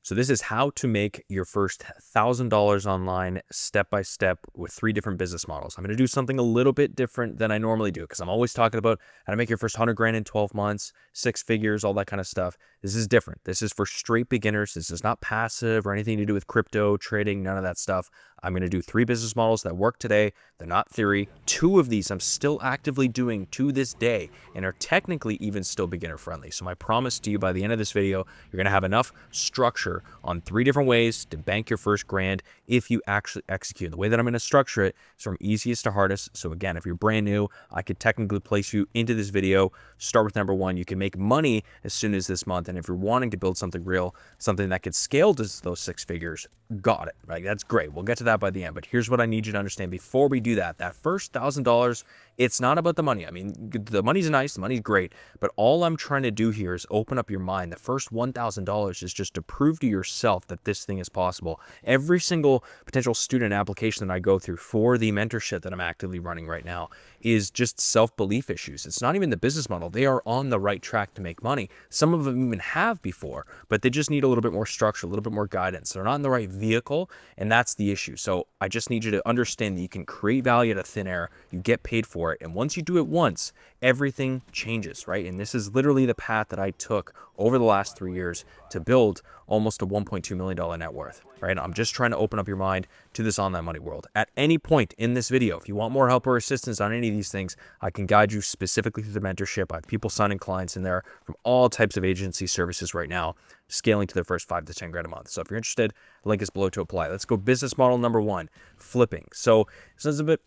So this is how to make your first $1,000 online step by step with 3 different business models. I'm going to do something a little bit different than I normally do because I'm always talking about how to make your first 100 grand in 12 months, 6 figures, all that kind of stuff. This is different. This is for straight beginners. This is not passive or anything to do with crypto trading, none of that stuff. I'm going to do 3 business models that work today. They're not theory. 2 of these I'm still actively doing to this day and are technically even still beginner friendly. So my promise to you, by the end of this video, you're going to have enough structure on 3 different ways to bank your first grand if you actually execute. The way that I'm going to structure it is from easiest to hardest. So again, if you're brand new, I could technically place you into this video. Start with number 1. You can make money as soon as this month. And if you're wanting to build something real, something that could scale to those 6 figures, got it, right? That's great. We'll get to that by the end. But here's what I need you to understand before we do that. That first $1,000, it's not about the money. I mean, the money's nice, the money's great, but all I'm trying to do here is open up your mind. The first $1,000 is just to prove to yourself that this thing is possible. Every single potential student application that I go through for the mentorship that I'm actively running right now is just self-belief issues. It's not even the business model. They are on the right track to make money. Some of them even have before, but they just need a little bit more structure, a little bit more guidance. They're not in the right vehicle, and that's the issue. So I just need you to understand that you can create value out of thin air. You get paid for it. And once you do it once, everything changes, right? And this is literally the path that I took over the last 3 years to build almost a $1.2 million net worth, right? I'm just trying to open up your mind to this online money world. At any point in this video, if you want more help or assistance on any of these things, I can guide you specifically through the mentorship. I have people signing clients in there from all types of agency services right now, scaling to their first 5 to 10 grand a month. So if you're interested, the link is below to apply. Let's go business model number 1, flipping. So this is a bit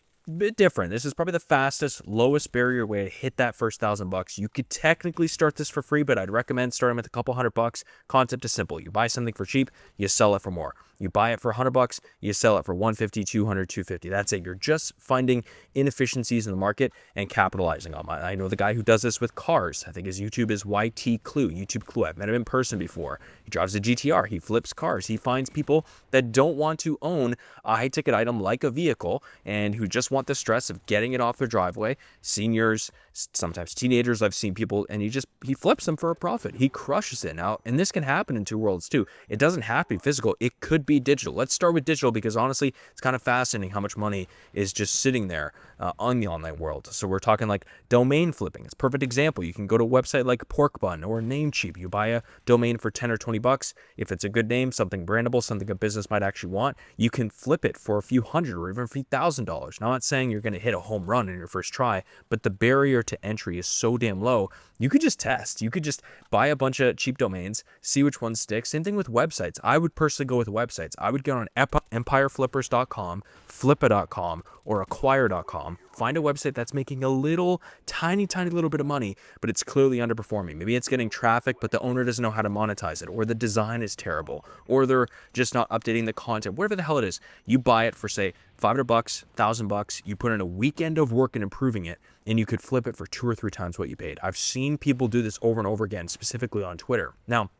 different. This is probably the fastest, lowest barrier way to hit that first $1,000. You could technically start this for free, but I'd recommend starting with a couple $100. Concept is simple. You buy something for cheap, you sell it for more. You buy it for $100, you sell it for $150, $200, $250. That's it. You're just finding inefficiencies in the market and capitalizing on it. I know the guy who does this with cars. I think his YouTube is YT Clue, YouTube Clue. I've met him in person before. He drives a GTR. He flips cars. He finds people that don't want to own a high-ticket item like a vehicle and who just want the stress of getting it off their driveway. Seniors, sometimes teenagers. I've seen people, and he flips them for a profit. He crushes it. Now, and this can happen in 2 worlds too. It doesn't have to be physical. It could be digital. Let's start with digital because honestly, it's kind of fascinating how much money is just sitting there on the online world. So we're talking like domain flipping. It's a perfect example. You can go to a website like Pork Bun or Namecheap. You buy a domain for 10 or 20 bucks. If it's a good name, something brandable, something a business might actually want, you can flip it for a few hundred or even a few $1,000s. Now, I'm not saying you're going to hit a home run in your first try, but the barrier to entry is so damn low. You could just test. You could just buy a bunch of cheap domains, see which one sticks. Same thing with websites. I would personally go with websites. I would get on empireflippers.com, flippa.com, or acquire.com. Find a website that's making a little, tiny little bit of money, but it's clearly underperforming. Maybe it's getting traffic, but the owner doesn't know how to monetize it, or the design is terrible, or they're just not updating the content, whatever the hell it is. You buy it for, say, $500, $1,000. You put in a weekend of work in improving it, and you could flip it for 2 or 3 times what you paid. I've seen people do this over and over again, specifically on Twitter. Now,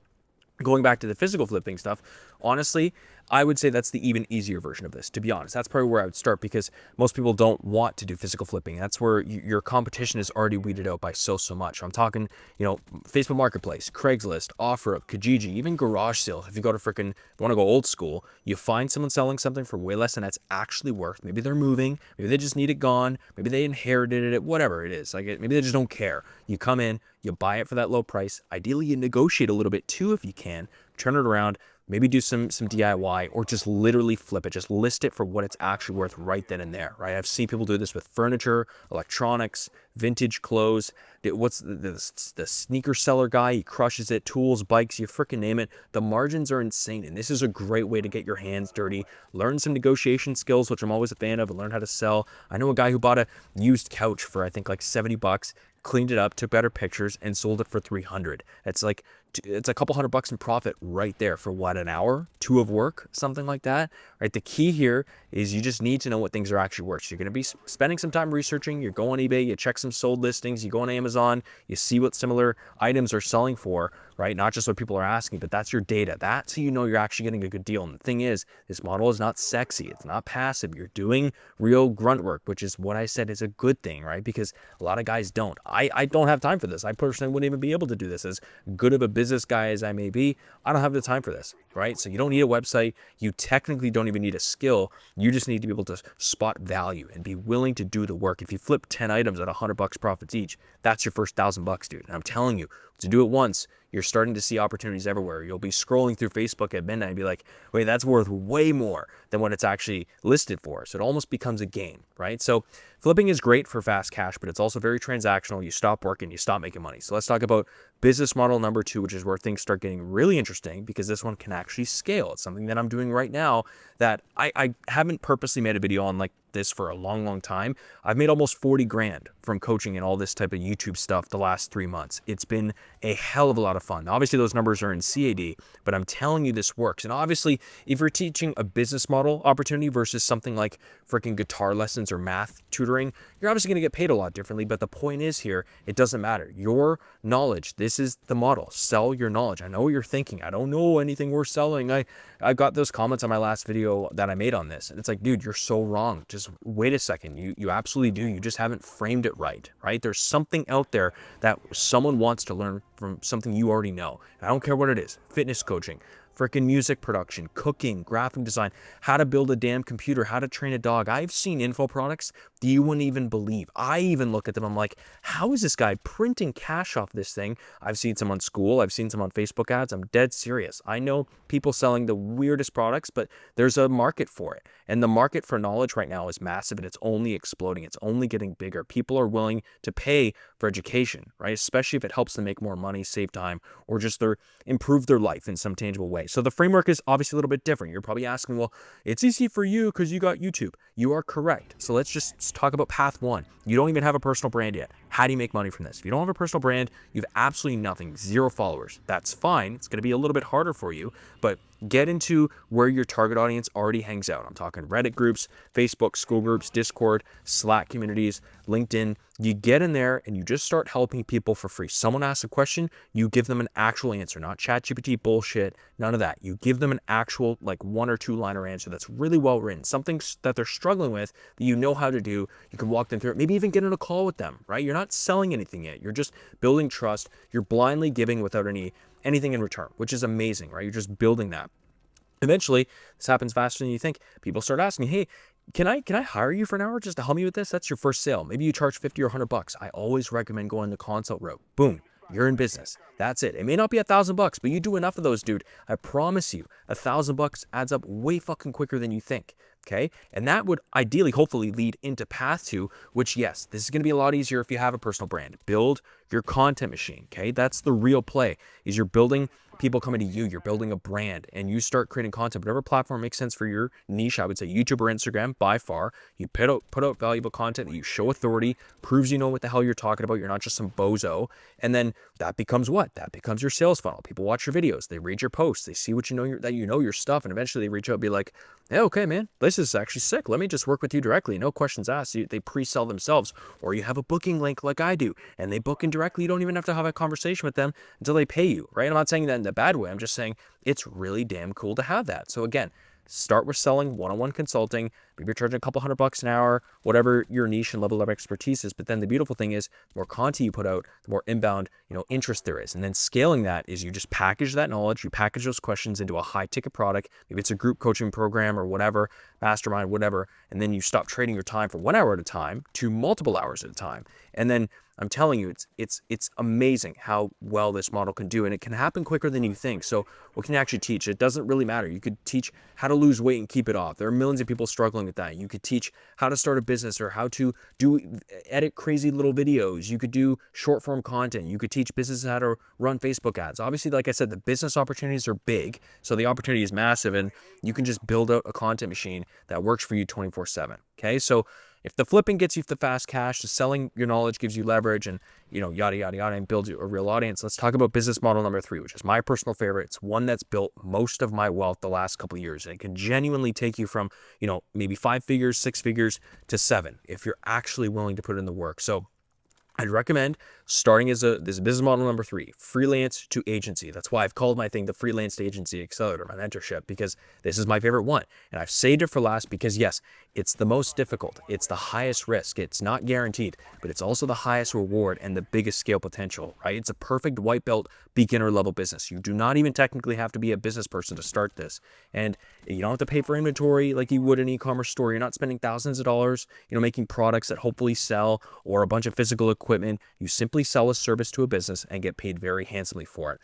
going back to the physical flipping stuff, honestly, I would say that's the even easier version of this, to be honest. That's probably where I would start because most people don't want to do physical flipping. That's where your competition is already weeded out by so much. I'm talking, Facebook Marketplace, Craigslist, OfferUp, Kijiji, even garage sales. If you go to if you want to go old school, you find someone selling something for way less than that's actually worth. Maybe they're moving, maybe they just need it gone, maybe they inherited it, whatever it is. Maybe they just don't care. You come in, you buy it for that low price. Ideally, you negotiate a little bit too if you can, turn it around, maybe do some DIY or just literally flip it. Just list it for what it's actually worth right then and there, right? I've seen people do this with furniture, electronics, vintage clothes. What's the sneaker seller guy? He crushes it. Tools, bikes, you freaking name it. The margins are insane, and this is a great way to get your hands dirty. Learn some negotiation skills, which I'm always a fan of, and learn how to sell. I know a guy who bought a used couch for I think like $70, cleaned it up, took better pictures, and sold it for $300. It's a couple $100 in profit right there for what, an hour, 2 of work, something like that, right? The key here is you just need to know what things are actually worth. So you're going to be spending some time researching. You go on eBay, you check some sold listings, you go on Amazon, you see what similar items are selling for, right? Not just what people are asking, but that's your data. That's how you know you're actually getting a good deal. And the thing is, this model is not sexy. It's not passive. You're doing real grunt work, which is what I said is a good thing, right? Because a lot of guys don't. I don't have time for this. I personally wouldn't even be able to do this as good of a business guy as I may be, I don't have the time for this, right? So you don't need a website. You technically don't even need a skill. You just need to be able to spot value and be willing to do the work. If you flip 10 items at $100 profits each, that's your first $1,000, dude. And I'm telling you, to do it once, you're starting to see opportunities everywhere. You'll be scrolling through Facebook at midnight and be like, wait, that's worth way more than what it's actually listed for. So it almost becomes a game, right? So flipping is great for fast cash, but it's also very transactional. You stop working, you stop making money. So let's talk about business model number 2, which is where things start getting really interesting because this one can actually scale. It's something that I'm doing right now that I haven't purposely made a video on like this for a long time. I've made almost 40 grand from coaching and all this type of YouTube stuff the last 3 months. It's been a hell of a lot of fun. Obviously those numbers are in CAD, but I'm telling you this works. And obviously if you're teaching a business model opportunity versus something like freaking guitar lessons or math tutoring, you're obviously going to get paid a lot differently. But the point is here, it doesn't matter. Your knowledge, this is the model. Sell your knowledge. I know what you're thinking. I don't know anything worth selling. I got those comments on my last video that I made on this. And it's like, dude, you're so wrong. Just wait a second. You absolutely do. You just haven't framed it right? There's something out there that someone wants to learn from something you already know. And I don't care what it is. Fitness coaching, freaking music production, cooking, graphic design, how to build a damn computer, how to train a dog. I've seen info products that you wouldn't even believe. I even look at them. I'm like, how is this guy printing cash off this thing? I've seen some on school. I've seen some on Facebook ads. I'm dead serious. I know people selling the weirdest products, but there's a market for it. And the market for knowledge right now is massive and it's only exploding. It's only getting bigger. People are willing to pay for education, right? Especially if it helps them make more money, save time, or just improve their life in some tangible way. So the framework is obviously a little bit different. You're probably asking, well, it's easy for you because you got YouTube. You are correct. So let's just talk about path 1. You don't even have a personal brand yet. How do you make money from this? If you don't have a personal brand, you have absolutely nothing, 0 followers. That's fine. It's going to be a little bit harder for you, but get into where your target audience already hangs out. I'm talking Reddit groups, Facebook, school groups, Discord, Slack communities, LinkedIn. You get in there and you just start helping people for free. Someone asks a question, you give them an actual answer, not ChatGPT bullshit, none of that. You give them an actual like 1 or 2 liner answer that's really well written, something that they're struggling with that you know how to do. You can walk them through it, maybe even get in a call with them, right? You're not selling anything yet. You're just building trust. You're blindly giving without anything in return, which is amazing, right? You're just building that. Eventually, this happens faster than you think. People start asking, hey, can I hire you for an hour just to help me with this? That's your first sale. Maybe you charge 50 or 100 bucks. I always recommend going the consult route. Boom, you're in business. That's it. It may not be $1,000 bucks, but you do enough of those, dude. I promise you, $1,000 bucks adds up way fucking quicker than you think. Okay. And that would ideally, hopefully lead into path 2, which yes, this is going to be a lot easier if you have a personal brand. Build your content machine. Okay. That's the real play, is you're building people coming to you. You're building a brand and you start creating content, whatever platform makes sense for your niche. I would say YouTube or Instagram by far. You put out valuable content that you show authority, proves you know what the hell you're talking about. You're not just some bozo. And then that becomes what? That becomes your sales funnel. People watch your videos. They read your posts. They see what you know, that you know your stuff. And eventually they reach out and be like, hey, okay, man, this is actually sick. Let me just work with you directly. No questions asked. They pre-sell themselves, or you have a booking link like I do and they book in directly. You don't even have to have a conversation with them until they pay you, right? I'm not saying that in a bad way. I'm just saying it's really damn cool to have that. So again, start with selling one-on-one consulting. Maybe you're charging a couple $100 an hour, whatever your niche and level of expertise is. But then the beautiful thing is, the more content you put out, the more inbound, interest there is. And then scaling that is you just package that knowledge, you package those questions into a high ticket product. Maybe it's a group coaching program or whatever, mastermind, whatever. And then you stop trading your time from 1 hour at a time to multiple hours at a time. And then I'm telling you, it's amazing how well this model can do, and it can happen quicker than you think. So what can you actually teach? It doesn't really matter. You could teach how to lose weight and keep it off. There are millions of people struggling with that. You could teach how to start a business or how to edit crazy little videos. You could do short form content. You could teach businesses how to run Facebook ads. Obviously, like I said, the business opportunities are big, so the opportunity is massive, and you can just build out a content machine that works for you 24/7. Okay, so if the flipping gets you the fast cash, the selling your knowledge gives you leverage, and yada yada yada, and builds you a real audience, let's talk about business model number 3, which is my personal favorite. It's one that's built most of my wealth the last couple of years, and it can genuinely take you from maybe 5 figures, 6 figures to 7 if you're actually willing to put in the work. So I'd recommend starting this business model number 3, freelance to agency. That's why I've called my thing the Freelance to Agency Accelerator, my mentorship, because this is my favorite one. And I've saved it for last because yes, it's the most difficult. It's the highest risk. It's not guaranteed, but it's also the highest reward and the biggest scale potential, right? It's a perfect white belt beginner level business. You do not even technically have to be a business person to start this. And you don't have to pay for inventory like you would an e-commerce store. You're not spending thousands of dollars, making products that hopefully sell or a bunch of physical equipment. You simply sell a service to a business and get paid very handsomely for it.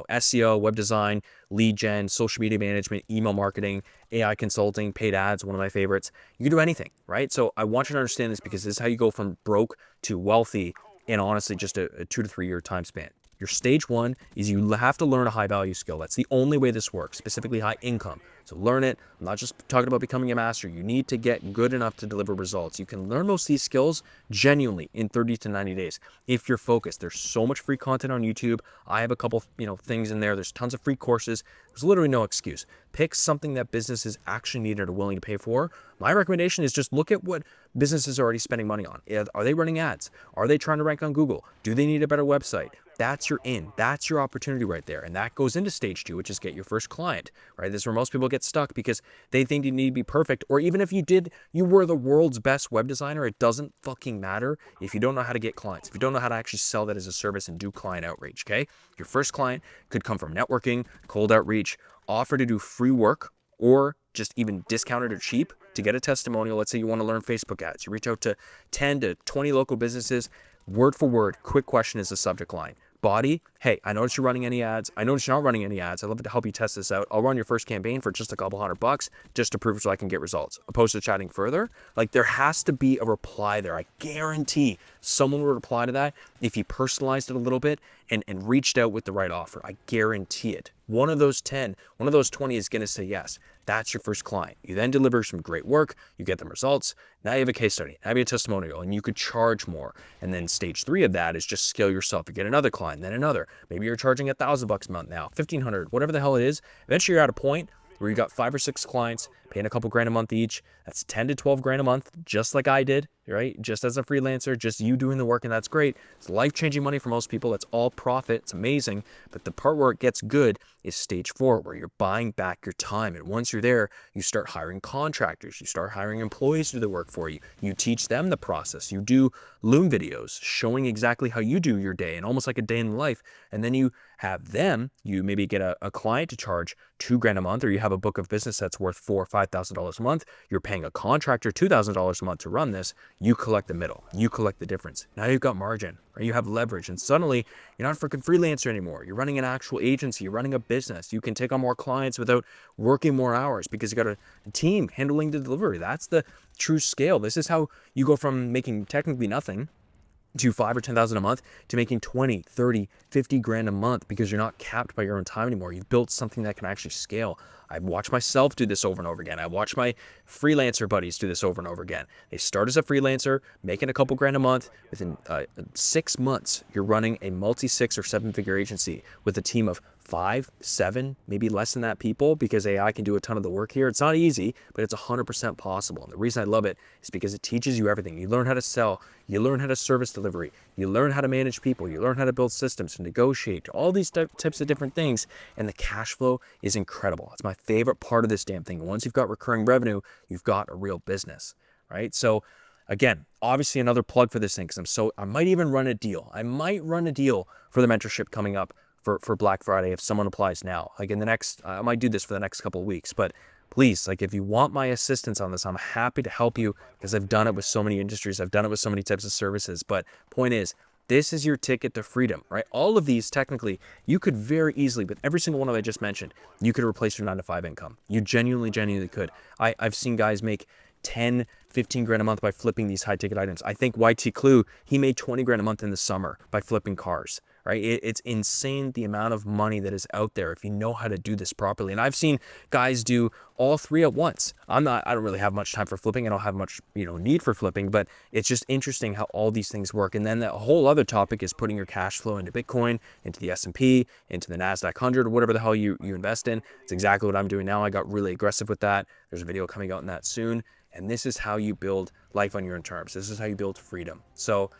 SEO, web design, lead gen, social media management, email marketing, AI consulting, paid ads, one of my favorites. You can do anything, right? So I want you to understand this because this is how you go from broke to wealthy in honestly just a 2 to 3 year time span. Your stage one is you have to learn a high value skill. That's the only way this works, specifically high income. So learn it. I'm not just talking about becoming a master. You need to get good enough to deliver results. You can learn most of these skills genuinely in 30 to 90 days if you're focused. There's so much free content on YouTube. I have a couple, things in there. There's tons of free courses. There's literally no excuse. Pick something that businesses actually need and are willing to pay for. My recommendation is just look at what businesses are already spending money on. Are they running ads? Are they trying to rank on Google? Do they need a better website? That's your in. That's your opportunity right there. And that goes into stage two, which is get your first client, right? This is where most people get stuck because they think you need to be perfect. Or even if you were the world's best web designer, it doesn't fucking matter if you don't know how to get clients, if you don't know how to actually sell that as a service and do client outreach, okay? Your first client could come from networking, cold outreach, offer to do free work, or just even discounted or cheap to get a testimonial. Let's say you want to learn Facebook ads. You reach out to 10 to 20 local businesses, word for word, quick question is the subject line. Body, hey, I noticed you're running any ads. I noticed you're not running any ads. I'd love to help you test this out. I'll run your first campaign for just a couple $100 just to prove so I can get results. Opposed to chatting further, like there has to be a reply there. I guarantee someone will reply to that if you personalized it a little bit and reached out with the right offer. I guarantee it. One of those 10, one of those 20 is going to say yes. That's your first client. You then deliver some great work. You get them results. Now you have a case study. Now you have a testimonial, and you could charge more. And then stage 3 of that is just scale yourself. You get another client, then another. Maybe you're charging $1,000 a month now, $1,500, whatever the hell it is. Eventually you're at a point where you got 5 or 6 clients paying a couple grand a month each. That's 10 to 12 grand a month, just like I did, right? Just as a freelancer, just you doing the work, and that's great. It's life-changing money for most people. It's all profit. It's amazing. But the part where it gets good is stage 4, where you're buying back your time. And once you're there, you start hiring contractors. You start hiring employees to do the work for you. You teach them the process. You do Loom videos showing exactly how you do your day and almost like a day in life. And then you have them, you maybe get a client to charge 2 grand a month, or you have a book of business that's worth $4,000 or $5,000 a month. You're paying a contractor $2,000 a month to run this. You collect the middle. You collect the difference. Now you've got margin, or you have leverage, and suddenly you're not a freaking freelancer anymore. You're running an actual agency. You're running a business. You can take on more clients without working more hours because you got a team handling the delivery. That's the true scale. This is how you go from making technically nothing to 5 or 10,000 a month to making 20, 30, 50 grand a month because you're not capped by your own time anymore. You've built something that can actually scale. I've watched myself do this over and over again. I watch my freelancer buddies do this over and over again. They start as a freelancer, making a couple grand a month. Within 6 months, you're running a multi-6 or 7-figure agency with a team of 5, 7, maybe less than that people, because AI can do a ton of the work here. It's not easy, but it's 100% possible. And the reason I love it is because it teaches you everything. You learn how to sell, you learn how to service delivery, you learn how to manage people, you learn how to build systems, to negotiate, all these types of different things. And the cash flow is incredible. It's my favorite part of this damn thing. Once you've got recurring revenue, you've got a real business, right? So again, obviously another plug for this thing, because I might even run a deal. I might run a deal for the mentorship coming up for Black Friday if someone applies now. Like in the next, I might do this for the next couple of weeks, but please, like if you want my assistance on this, I'm happy to help you because I've done it with so many industries. I've done it with so many types of services. But point is, this is your ticket to freedom, right? All of these, technically, you could very easily, with every single one that I just mentioned, you could replace your 9-to-5 income. You genuinely could. I've seen guys make 10, 15 grand a month by flipping these high ticket items. I think YT Clue, he made 20 grand a month in the summer by flipping cars, right? It's insane the amount of money that is out there if you know how to do this properly. And I've seen guys do all 3 at once. I don't really have much time for flipping. I don't have much, need for flipping, but it's just interesting how all these things work. And then the whole other topic is putting your cash flow into Bitcoin, into the S&P, into the NASDAQ 100, or whatever the hell you invest in. It's exactly what I'm doing now. I got really aggressive with that. There's a video coming out on that soon. And this is how you build life on your own terms. This is how you build freedom. So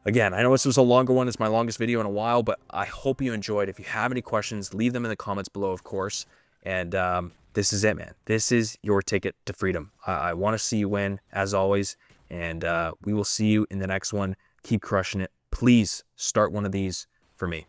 again, I know this was a longer one. It's my longest video in a while, but I hope you enjoyed. If you have any questions, leave them in the comments below, of course. And this is it, man. This is your ticket to freedom. I want to see you win, as always. And we will see you in the next one. Keep crushing it. Please start one of these for me.